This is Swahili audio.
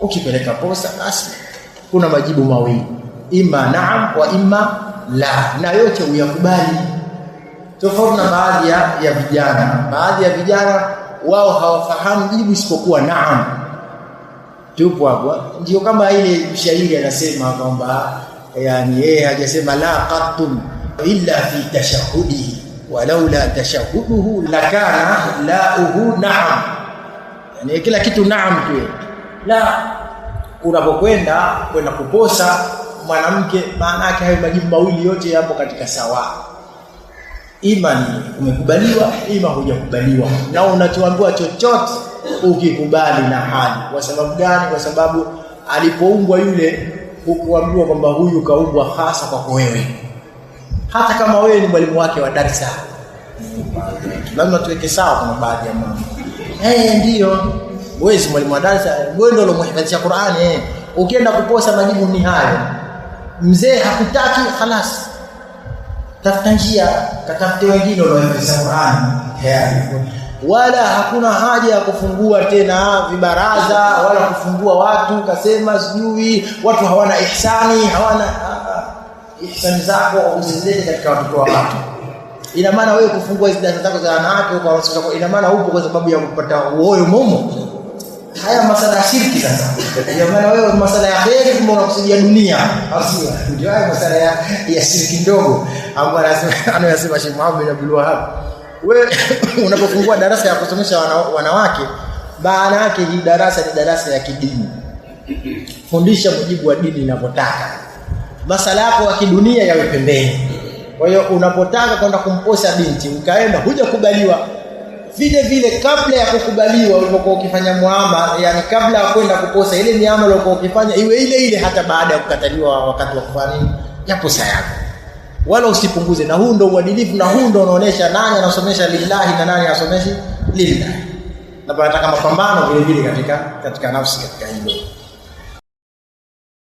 Ukipeleka posa basi kuna majibu mawili, ima naam wa ima la, na yote uyakubali. Tofauti na baadhi ya vijana wao hawafahamu jibu isipokuwa naam. Tupo hapo, ndio kama ile mshairi anasema kwamba yani yeye hajasema la qattum illa fi tashahudihi walaula tashahuduhu lakana la'uhu na'am. Yani kila kitu naam tu. La, unapokwenda kuposa mwanamke, maana yake hayo majibu mawili yote yapo katika sawa. Ima ni umekubaliwa, ima hujakubaliwa. Na unachoambiwa chochote ukikubali na hali. Kwa sababu gani? Kwa sababu alipoumbwa yule hukuambiwa kwamba huyu kaumbwa hasa kwa wewe. Hata kama wewe ni mwalimu wake wa darasa, lazima tuweke sawa kuna baadhi ya mambo. Ndio wewe si mwalimu wa darasa, wewe ndio unamhifadhisha Qur'ani. Ukienda kuposa majibu ni hayo. Mzee hakutaki, خلاص tafuta njia, katafute wengine wanaohifadhisha Qur'ani. Wala hakuna haja ya kufungua tena vibaraza wala kufungua watu kasema sijui watu hawana ihsani, hawana ihsani zako uzizilete katika watoto wa watu. Ina maana wewe kufungua hizo darasa zako za wanawake kwa watoto, ina maana upo kwa sababu ya kupata uoyo mumo. Haya masala ya shirki sasa. Ina maana wewe masala ya kheri kumbe unakusudia dunia. Asiwa. Ndio haya masala ya shirki ndogo ambayo anasema Sheikh Muhammad bin Abdul Wahhab. Wewe unapofungua darasa ya kusomesha wanawake, maana yake hii darasa ni darasa ya kidini. Fundisha mujibu wa dini inavyotaka. Masala yako ya kidunia yawe pembeni. Kwa hiyo unapotaka kwenda kumposa binti, ukaenda hujakubaliwa, vile kabla ya kukubaliwa ulipokuwa ukifanya muamala, yani kabla ya kwenda kuposa, ile miamala ulipokuwa ukifanya iwe ile hata baada ya kukataliwa wakati wa kufanya ya posa yako. Wala usipunguze, na huu ndio uadilifu, na huu ndio unaonesha nani anasomesha lillahi na nani anasomeshi lillahi. Na tunataka mapambano vile katika nafsi katika hilo.